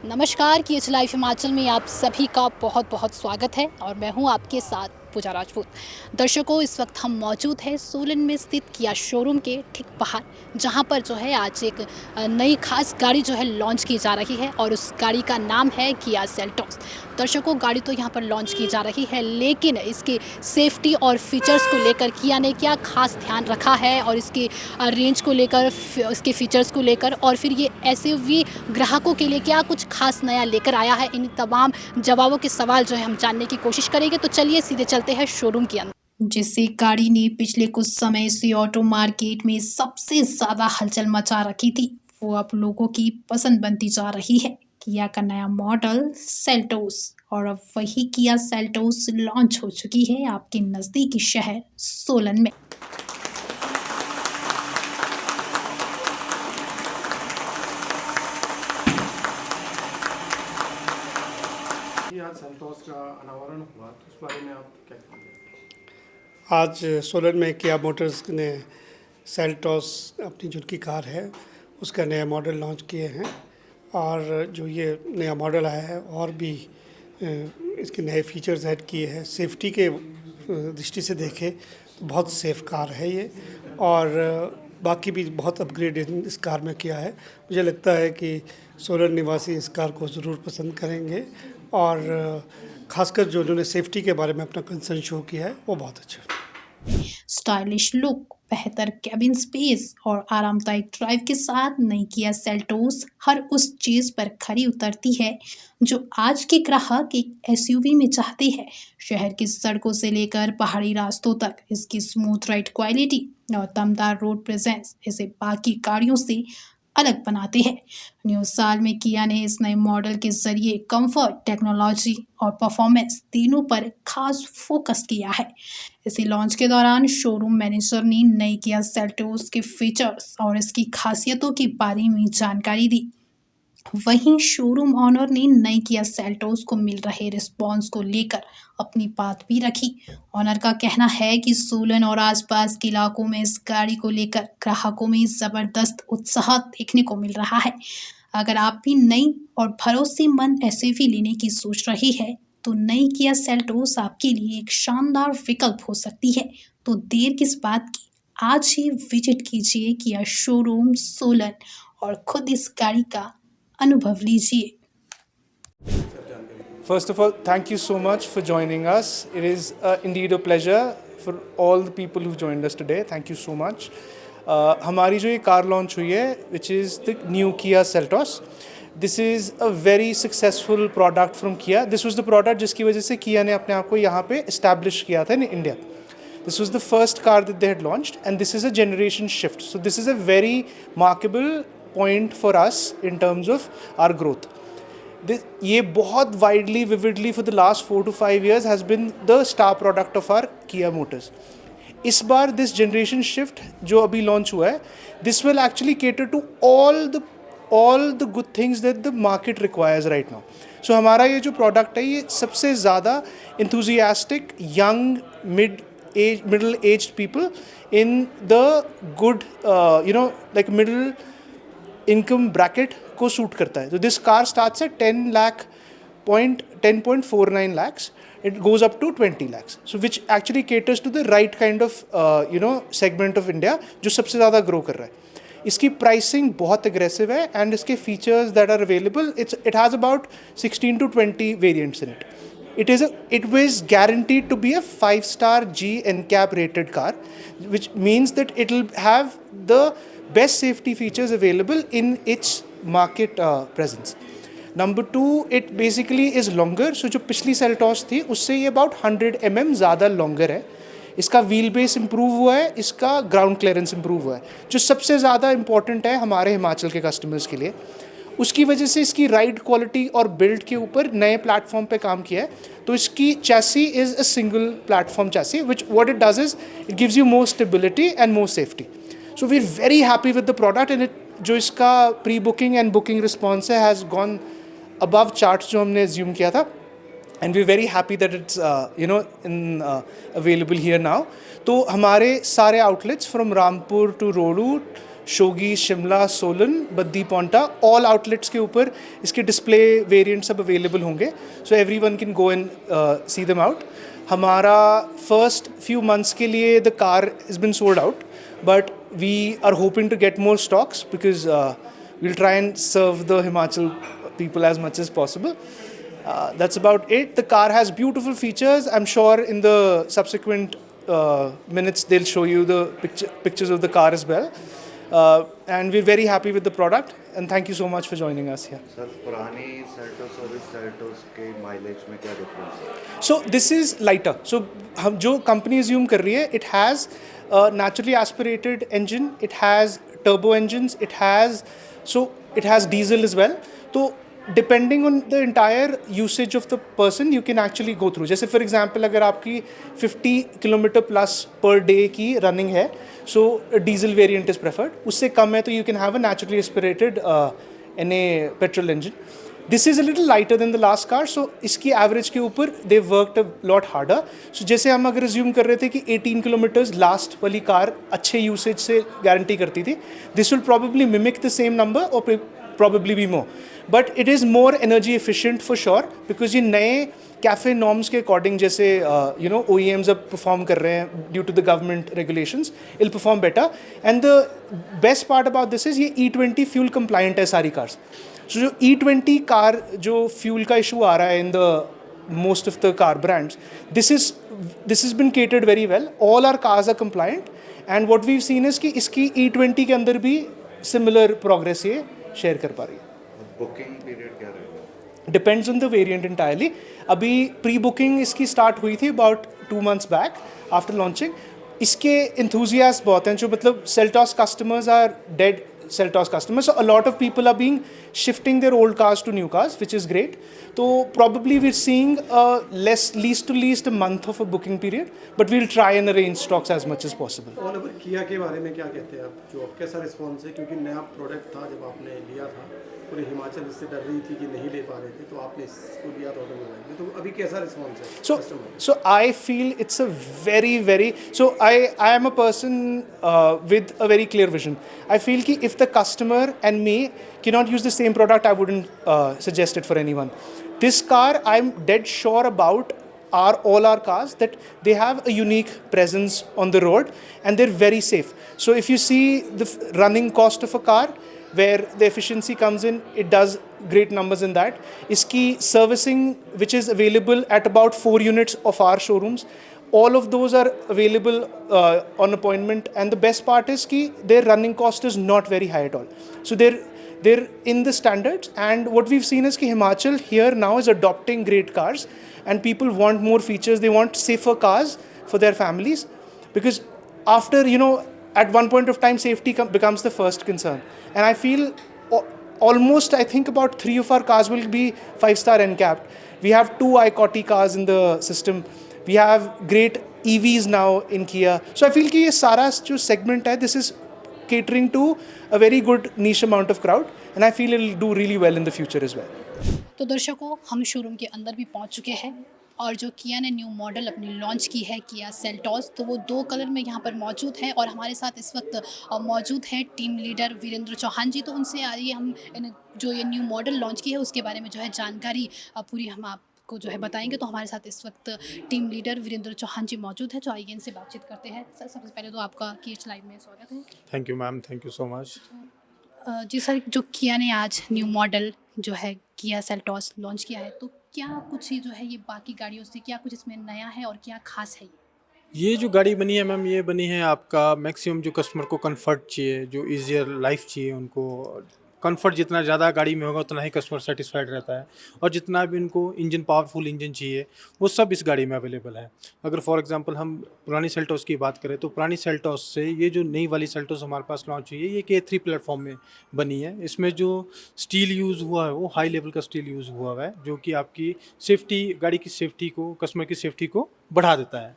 नमस्कार, KH live Himachal में आप सभी का बहुत बहुत स्वागत है और मैं हूं आपके साथ पूजा राजपूत। दर्शकों, इस वक्त हम मौजूद हैं सोलन में स्थित किया शोरूम के ठीक बाहर, जहां पर जो है आज एक नई खास गाड़ी जो है लॉन्च की जा रही है और उस गाड़ी का नाम है किया सेल्टोस। दर्शकों, गाड़ी तो यहां पर लॉन्च की जा रही है, लेकिन इसकी सेफ्टी और फीचर्स को लेकर किया ने क्या खास ध्यान रखा है और इसके रेंज को लेकर, इसके फीचर्स को लेकर, और फिर ये एसयूवी ग्राहकों के लिए क्या कुछ खास नया लेकर आया है, इन तमाम जवाबों के सवाल जो है हम जानने की कोशिश करेंगे। तो चलिए सीधे चलते हैं शोरूम के अंदर। जिससे गाड़ी ने पिछले कुछ समय से ऑटो मार्केट में सबसे ज़्यादा हलचल मचा रखी थी, वो अब लोगों की पसंद बनती जा रही है। किया का नया मॉडल सेल्टोस, और अब वही किया सेल्टोस लॉन्च हो चुकी है आपके नज़दीकी शहर सोलन में। आज संतोष का अनावरण हुआ, तो उस बारे में आप क्या कहेंगे? आज सोलन में किया मोटर्स ने सेल्टोस अपनी जो की कार है उसका नया मॉडल लॉन्च किए हैं। और जो ये नया मॉडल आया है और भी इसके नए फीचर्स ऐड किए हैं। सेफ्टी के दृष्टि से देखें तो बहुत सेफ कार है ये, और बाकी भी बहुत अपग्रेडेड इस कार में किया है। मुझे लगता है कि सोलन निवासी इस कार को ज़रूर पसंद करेंगे, और खासकर जो उन्होंने सेफ्टी के बारे में अपना कंसर्न शो किया है वो बहुत अच्छा है। स्टाइलिश लुक, बेहतर कैबिन स्पेस और आरामदायक ड्राइव के साथ नई किया सेल्टोस हर उस चीज़ पर खरी उतरती है जो आज के ग्राहक एक एसयूवी में चाहते हैं। शहर की सड़कों से लेकर पहाड़ी रास्तों तक इसकी स्मूथ राइड क्वालिटी और दमदार रोड प्रेजेंस इसे बाकी गाड़ियों से अलग बनाते हैं। न्यू साल में किया ने इस नए मॉडल के जरिए कंफर्ट, टेक्नोलॉजी और परफॉर्मेंस तीनों पर खास फोकस किया है। इसी लॉन्च के दौरान शोरूम मैनेजर ने नई किया सेल्टोस के फीचर्स और इसकी खासियतों के बारे में जानकारी दी। वहीं शोरूम ऑनर ने नई किया सेल्टोस को मिल रहे रिस्पॉन्स को लेकर अपनी बात भी रखी। ऑनर का कहना है कि सोलन और आसपास के इलाकों में इस गाड़ी को लेकर ग्राहकों में ज़बरदस्त उत्साह देखने को मिल रहा है। अगर आप भी नई और भरोसेमंद एसयूवी लेने की सोच रही है तो नई किया सेल्टोस आपके लिए एक शानदार विकल्प हो सकती है। तो देर किस बात की, आज ही विजिट कीजिए किया शोरूम सोलन और खुद इस गाड़ी का अनुभव लीजिए। First of all, thank you so much for joining us. It is indeed a pleasure for all the people who've joined us today. Thank you so much. हमारी जो ये कार लॉन्च हुई है, which is the new Kia Seltos. This is a very successful product from Kia. This was the product जिसकी वजह से Kia ने अपने आप को यहाँ पे establish किया था in India. This was the first car that they had launched, and this is a generation shift. So this is a very markable point for us in terms of our growth. ये बहुत widely, vividly for the last 4 to 5 years has been the star product of our Kia Motors. इस बार this generation shift जो अभी launch हुआ है, this will actually cater to all the good things that the market requires right now. So हमारा ये जो product है, ये सबसे ज़्यादा enthusiastic, young, middle aged people in the good, like middle income bracket को सूट करता है। तो this car starts at 10.49 lakhs. It goes up to 20 lakhs. So which actually caters to the right kind of segment of India जो सबसे ज़्यादा grow कर रहा है। इसकी प्राइसिंग बहुत एग्रेसिव है, एंड इसके features that are available, it has about 16 to 20 variants in it. It was guaranteed to be a 5-star G NCAP rated car, which means that it will have the best safety features available in its market presence. Number 2, it basically is longer. So जो पिछली Seltos थी उससे ये about 100 mm ज़्यादा longer है। इसका wheel base improve हुआ है, इसका ग्राउंड क्लियरेंस इम्प्रूव हुआ है, जो सबसे ज़्यादा इंपॉर्टेंट है हमारे हिमाचल के कस्टमर्स के लिए। उसकी वजह से इसकी राइड क्वालिटी और बिल्ड के ऊपर नए प्लेटफॉर्म पे काम किया है। तो इसकी chassis is a single platform chassis, which what it does is it gives you more stability and more safety. So we are very happy with the product, and जो इसका pre booking and booking response है has gone above charts जो हमने assume किया था, and we are very happy that it's in available here now. तो हमारे सारे outlets from Rampur to Rohru Shoghi, Shimla, Solan, Baddi, Paonta, all outlets के ऊपर इसके डिस्प्ले वेरिएंट सब अवेलेबल होंगे, so everyone can go and see them out. हमारा फर्स्ट फ्यू मंथ्स के लिए the car is been sold out, but we are hoping to get more stocks because we'll try and serve the Himachal people as much as possible. That's about it. The car has beautiful features. I'm sure in the subsequent minutes they'll show you the pictures of the car as well. And we're very happy with the product. And thank you so much for joining us here. Sir पुरानी Seltos और इस Seltos के mileage में क्या difference है? So this is lighter. So हम जो company assume कर रही है, it has a naturally aspirated engine, it has turbo engines, it has diesel as well. तो depending on the entire usage of the person, you can actually go through. जैसे for example अगर आपकी 50 kilometre plus per day की running है, so a diesel variant is preferred. उससे कम है तो you can have a naturally aspirated NA petrol engine. This is a little lighter than the last car, so इसकी average के ऊपर they worked a lot harder. So जैसे हम अगर assume कर रहे थे कि 18 किलोमीटर्स लास्ट वाली कार अच्छे यूसेज से गारंटी करती थी, this will probably mimic the same number or probably be more. But it is more energy efficient for sure, because ये नए कैफे नॉर्म्स के अकॉर्डिंग जैसे OEMs अब परफॉर्म कर रहे हैं due to the government regulations, it'll perform better. And the best part about this is ये E20 fuel complaint है सारी कार्स. सो जो E20 कार जो फ्यूल का इशू आ रहा है in the most of the car brands, this has been catered very well. All our cars are compliant, and what we've seen is कि इसकी E20 के अंदर भी similar progress ये शेयर कर पा रही है. बुकिंग पीरियड क्या रहेगा? Depends on the variant entirely. अभी प्री बुकिंग इसकी स्टार्ट हुई थी about 2 months back after launching. इसके enthusiasts बहुत हैं, जो मतलब Seltos customers are dead Seltos customers. So a lot of people are shifting their old cars to new cars, which is great. So probably we're seeing least to least a month of a booking period, but we'll try and arrange stocks as much as possible. और अब किया के बारे में क्या कहते हैं आप, जो कैसा रिस्पॉन्स है? क्योंकि नया प्रोडक्ट था जब आपने लिया था, पूरे हिमाचल इससे डर रही थी कि नहीं ले पा रहे थे, तो आपने इसको लिया था ऑटोमोबाइल में, तो अभी कैसा रिस्पॉन्स है? So I feel it's a very so I am a person with a very clear vision. I feel कि if the customer and me cannot use the same product, I wouldn't suggest it for anyone. This car, I'm dead sure about all our cars that they have a unique presence on the road and they're very safe. So if you see the running cost of a car, where the efficiency comes in, it does great numbers in that. Iski servicing, which is available at about 4 units of our showrooms, all of those are available on appointment. And the best part is ki their running cost is not very high at all. So they're in the standards. And what we've seen is ki Himachal here now is adopting great cars, and people want more features. They want safer cars for their families, because after at one point of time, safety becomes the first concern. And I feel almost, I think about 3 of our cars will be 5-star NCAP. We have 2 iCoty cars in the system. We have great EVs now in Kia. So I feel कि ये सारा जो segment है, this is catering to a very good niche amount of crowd. And I feel it will do really well in the future as well. तो दर्शकों, हम showroom के अंदर भी पहुंच चुके हैं, और जो किया ने न्यू मॉडल अपनी लॉन्च की है, किया सेल्टोस, तो वो 2 कलर में यहाँ पर मौजूद है. और हमारे साथ इस वक्त मौजूद है टीम लीडर वीरेंद्र चौहान जी. तो उनसे आइए हम जो ये न्यू मॉडल लॉन्च की है उसके बारे में जो है जानकारी पूरी हम आपको जो है बताएंगे. तो हमारे साथ इस वक्त टीम लीडर वीरेंद्र चौहान जी मौजूद है, जो आइए इनसे बातचीत करते हैं. सर, सबसे पहले तो आपका KH लाइव में स्वागत है. Thank you ma'am, thank you so much. जी सर, जो किया ने आज न्यू मॉडल जो है किया सेल्टोस लॉन्च किया है, तो क्या कुछ जो है ये बाकी गाड़ियों से क्या कुछ इसमें नया है और क्या खास है? ये जो गाड़ी बनी है मैम, ये बनी है आपका मैक्सिमम जो कस्टमर को कंफर्ट चाहिए, जो ईजियर लाइफ चाहिए, उनको कंफर्ट जितना ज़्यादा गाड़ी में होगा उतना ही कस्टमर सेटिस्फाइड रहता है. और जितना भी उनको इंजन, पावरफुल इंजन चाहिए, वो सब इस गाड़ी में अवेलेबल है. अगर फॉर एग्जांपल हम पुरानी सेल्टोस की बात करें, तो पुरानी सेल्टोस से ये जो नई वाली सेल्टोस हमारे पास लॉन्च हुई है, ये K3 प्लेटफॉर्म में बनी है. इसमें जो स्टील यूज़ हुआ है वो हाई लेवल का स्टील यूज़ हुआ है, जो कि आपकी सेफ्टी, गाड़ी की सेफ्टी को, कस्टमर की सेफ्टी को बढ़ा देता है.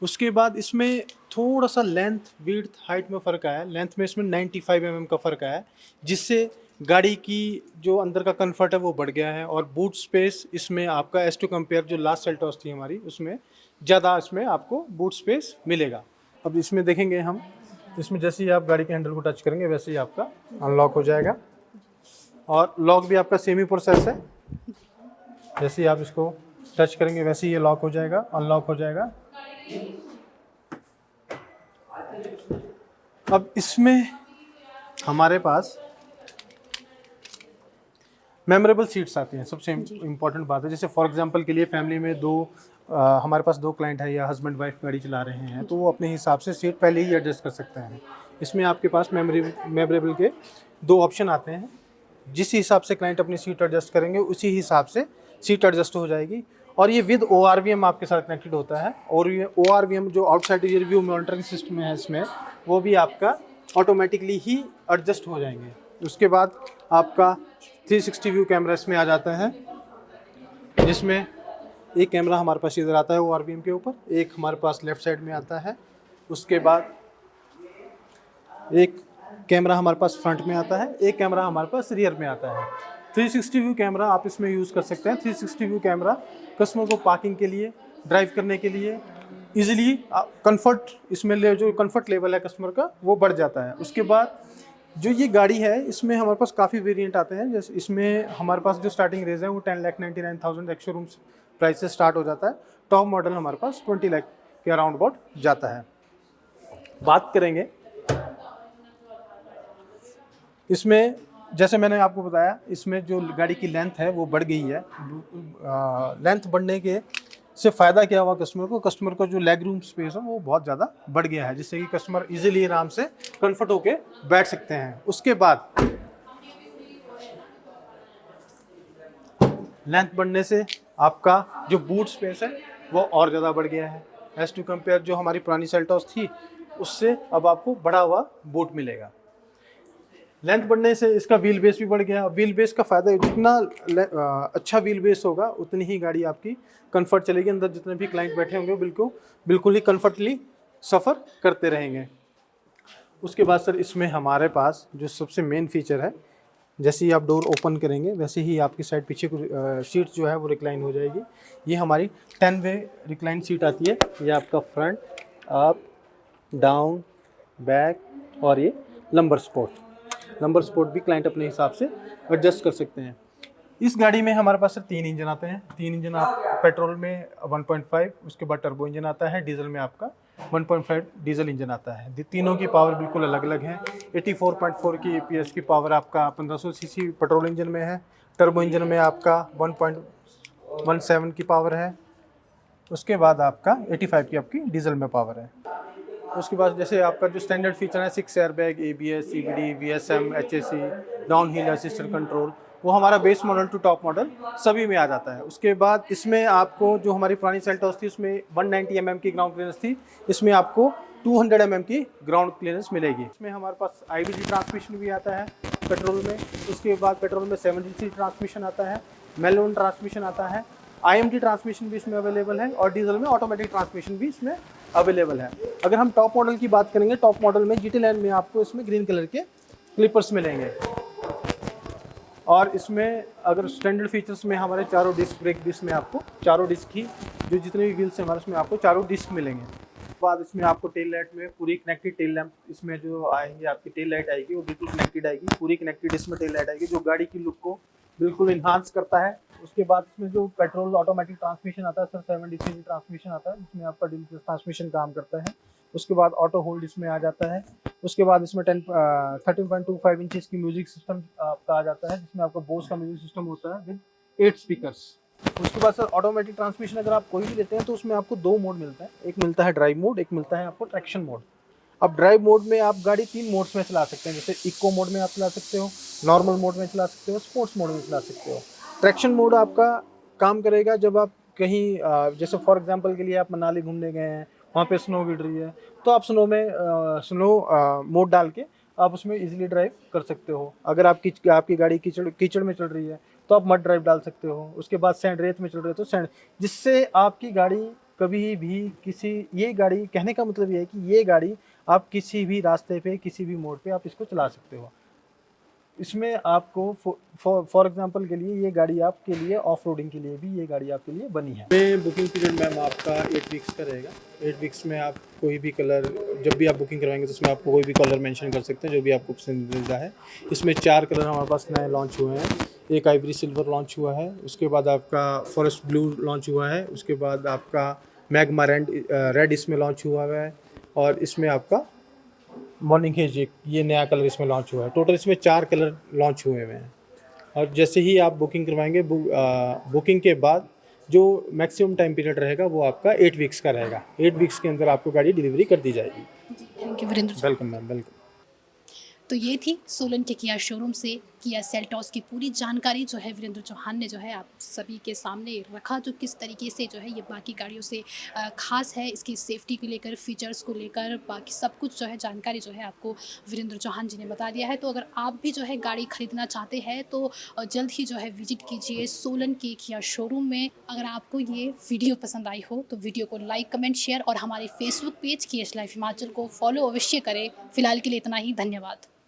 उसके बाद इसमें थोड़ा सा लेंथ, विड्थ, हाइट में फ़र्क आया है. लेंथ में इसमें 95 mm का फ़र्क आया है, जिससे गाड़ी की जो अंदर का कंफर्ट है वो बढ़ गया है. और बूट स्पेस इसमें आपका एज टू कंपेयर जो लास्ट सेल्टोस थी हमारी, उसमें ज़्यादा इसमें आपको बूट स्पेस मिलेगा. अब इसमें देखेंगे हम इसमें जैसे ही आप गाड़ी के हैंडल को टच करेंगे वैसे ही आपका अनलॉक हो जाएगा, और लॉक भी आपका सेम ही प्रोसेस है। जैसे ही आप इसको टच करेंगे वैसे ही ये लॉक हो जाएगा, अनलॉक हो जाएगा। अब इसमें हमारे पास मेमोरेबल सीट्स आती हैं, सबसे इम्पोर्टेंट बात है। जैसे फॉर एग्जांपल के लिए फैमिली में हमारे पास दो क्लाइंट है या हस्बैंड वाइफ गाड़ी चला रहे हैं, तो वो अपने हिसाब से सीट पहले ही एडजस्ट कर सकते हैं। इसमें आपके पास मेमोरेबल के दो ऑप्शन आते हैं। जिस हिसाब से क्लाइंट अपनी सीट एडजस्ट करेंगे उसी हिसाब से सीट एडजस्ट हो जाएगी। और ये विद ORVM आपके साथ कनेक्टेड होता है, और ये ORVM जो outside rear view monitoring system है इसमें, वो भी आपका ऑटोमेटिकली ही एडजस्ट हो जाएंगे। उसके बाद आपका 360 व्यू कैमरा इसमें आ जाता है, जिसमें एक कैमरा हमारे पास इधर आता है ORVM के ऊपर, एक हमारे पास लेफ्ट साइड में आता है। उसके बाद एक कैमरा हमारे पास फ्रंट में आता है, एक कैमरा हमारे पास रियर में आता है। 360 व्यू कैमरा आप इसमें यूज़ कर सकते हैं। 360 व्यू कैमरा कस्टमर को पार्किंग के लिए, ड्राइव करने के लिए इजीली कंफर्ट, इसमें जो कंफर्ट लेवल है कस्टमर का वो बढ़ जाता है। उसके बाद जो ये गाड़ी है इसमें हमारे पास काफ़ी वेरिएंट आते हैं। जैसे इसमें हमारे पास जो स्टार्टिंग रेंज है वो 10,99,000 एक्स शोरूम प्राइस से स्टार्ट हो जाता है। टॉप मॉडल हमारे पास 20 लाख के अराउंड अबाउट जाता है। बात करेंगे इसमें, जैसे मैंने आपको बताया, इसमें जो गाड़ी की लेंथ है वो बढ़ गई है। लेंथ बढ़ने के से फ़ायदा क्या हुआ कस्टमर को जो लेग रूम स्पेस है वो बहुत ज़्यादा बढ़ गया है, जिससे कि कस्टमर इजीली आराम से कंफर्ट होके बैठ सकते हैं। उसके बाद लेंथ बढ़ने से आपका जो बूट स्पेस है वो और ज़्यादा बढ़ गया है। एज टू कंपेयर जो हमारी पुरानी सेल्टॉस थी उससे अब आपको बढ़ा हुआ बूट मिलेगा। लेंथ बढ़ने से इसका व्हील बेस भी बढ़ गया। व्हील बेस का फ़ायदा है, जितना अच्छा व्हील बेस होगा उतनी ही गाड़ी आपकी कंफर्ट चलेगी। अंदर जितने भी क्लाइंट बैठे होंगे बिल्कुल ही कंफर्टली सफ़र करते रहेंगे। उसके बाद सर इसमें हमारे पास जो सबसे मेन फीचर है, जैसे ही आप डोर ओपन करेंगे वैसे ही आपकी साइड पीछे सीट जो है वो रिक्लाइन हो जाएगी। ये हमारी 10 वे रिक्लाइन सीट आती है। ये आपका फ्रंट, अप, डाउन, बैक और ये लंबर स्पोर्ट भी क्लाइंट अपने हिसाब से एडजस्ट कर सकते हैं। इस गाड़ी में हमारे पास 3 इंजन आते हैं। 3 इंजन आप पेट्रोल में 1.5, उसके बाद टर्बो इंजन आता है, डीजल में आपका 1.5 डीजल इंजन आता है। तीनों की पावर बिल्कुल अलग अलग है। 84.4 की APS की पावर आपका 1500 सीसी पेट्रोल इंजन में है। टर्बो इंजन में आपका 1.17 की पावर है। उसके बाद आपका 85 की आपकी डीजल में पावर है। उसके बाद जैसे आपका जो स्टैंडर्ड फीचर है 6 airbag, ABS, CBD, VSM, HAC, down hill assistant control, वो हमारा base model to top model सभी में आ जाता है। उसके बाद इसमें आपको जो हमारी पुरानी सेल्टॉस थी उसमें 190 mm की ग्राउंड क्लियरेंस थी, इसमें आपको 200 mm की ग्राउंड क्लियरेंस मिलेगी। इसमें हमारे पास IBD ट्रांसमिशन भी आता है पेट्रोल में। उसके बाद पेट्रोल में 7DC ट्रांसमिशन आता है, मैनुअल ट्रांसमिशन आता है, IMT ट्रांसमिशन भी इसमें अवेलेबल है, और डीजल में ऑटोमेटिक ट्रांसमिशन भी इसमें अवेलेबल है। अगर हम टॉप मॉडल की बात करेंगे, टॉप मॉडल में GT लाइन में आपको इसमें ग्रीन कलर के क्लिपर्स मिलेंगे। और इसमें अगर स्टैंडर्ड फीचर्स में हमारे चारों डिस्क ब्रेक भी इसमें आपको चारों डिस्क की जो जितने भी व्हील्स हैं हमारे उसमें आपको चारों डिस्क मिलेंगे। बाद इसमें आपको टेल लाइट में पूरी कनेक्टेड टेल लैंप इसमें जो आएंगे, आपकी टेल लाइट आएगी वो बिल्कुल कनेक्टेड आएगी, पूरी कनेक्टेड इसमें टेल लाइट आएगी, जो गाड़ी की लुक को बिल्कुल इन्हांस करता है। उसके बाद इसमें जो पेट्रोल ऑटोमेटिक ट्रांसमिशन आता है सर, 7DC ट्रांसमिशन आता है, जिसमें आपका डीजल ट्रांसमिशन काम करता है। उसके बाद ऑटो होल्ड इसमें आ जाता है। उसके बाद इसमें 13.25 इंचेस की म्यूजिक सिस्टम आपका आ जाता है, जिसमें आपका बोस का म्यूजिक सिस्टम होता है विद 8 स्पीकर्स। उसके बाद सर ऑटोमेटिक ट्रांसमिशन अगर आप कोई भी लेते हैं तो उसमें आपको 2 मोड मिलता है, एक मिलता है ड्राइव मोड, एक मिलता है आपको ट्रैक्शन मोड। अब ड्राइव मोड में आप गाड़ी 3 मोड्स में चला सकते हैं, जैसे इको मोड में आप चला सकते हो, नॉर्मल मोड में चला सकते हो, स्पोर्ट्स मोड में चला सकते हो। ट्रैक्शन मोड आपका काम करेगा जब आप कहीं जैसे फॉर एग्जांपल के लिए आप मनाली घूमने गए हैं, वहाँ पे स्नो गिर रही है, तो आप स्नो में स्नो मोड डाल के आप उसमें इजीली ड्राइव कर सकते हो। अगर आपकी गाड़ी कीचड़ में चल रही है तो आप मड ड्राइव डाल सकते हो। उसके बाद सैंड रेत में चल रही है तो सैंड, जिससे आपकी गाड़ी कभी भी ये गाड़ी, कहने का मतलब ये है कि ये गाड़ी आप किसी भी रास्ते पे किसी भी मोड पे आप इसको चला सकते हो। इसमें आपको फॉर एग्जांपल के लिए ये गाड़ी आपके लिए ऑफ रोडिंग के लिए भी ये गाड़ी आपके लिए बनी है। में बुकिंग पीरियड मैम आपका 8 वीक्स का रहेगा। 8 वीक्स में आप कोई भी कलर, जब भी आप बुकिंग करवाएंगे तो उसमें आपको कोई भी कलर मेंशन कर सकते हैं जो भी आपको पसंदीदा है। इसमें 4 कलर हमारे पास नए लॉन्च हुए हैं। एक आइवरी सिल्वर लॉन्च हुआ है, उसके बाद आपका फॉरेस्ट ब्लू लॉन्च हुआ है, उसके बाद आपका मैग्मा रेड इसमें लॉन्च हुआ है, और इसमें आपका मॉर्निंग हेज ये नया कलर इसमें लॉन्च हुआ है। टोटल इसमें 4 कलर लॉन्च हुए हुए हैं। और जैसे ही आप बुकिंग करवाएंगे, बुकिंग के बाद जो मैक्सिमम टाइम पीरियड रहेगा वो आपका 8 वीक्स का रहेगा। 8 वीक्स के अंदर आपको गाड़ी डिलीवरी कर दी जाएगी। Thank you Virendra ji. Welcome ma'am, welcome. तो ये थी सोलन के किया शोरूम से किया सेल्टॉस की पूरी जानकारी जो है वीरेंद्र चौहान ने जो है आप सभी के सामने रखा, जो किस तरीके से जो है ये बाकी गाड़ियों से ख़ास है, इसकी सेफ्टी को लेकर, फीचर्स को लेकर, बाकी सब कुछ जो है जानकारी जो है आपको वीरेंद्र चौहान जी ने बता दिया है। तो अगर आप भी जो है गाड़ी खरीदना चाहते हैं तो जल्द ही जो है विजिट कीजिए सोलन के किया शोरूम में। अगर आपको ये वीडियो पसंद आई हो तो वीडियो को लाइक, कमेंट, शेयर और हमारे Facebook page KH life Himachal को फॉलो अवश्य करें। फिलहाल के लिए इतना ही, धन्यवाद।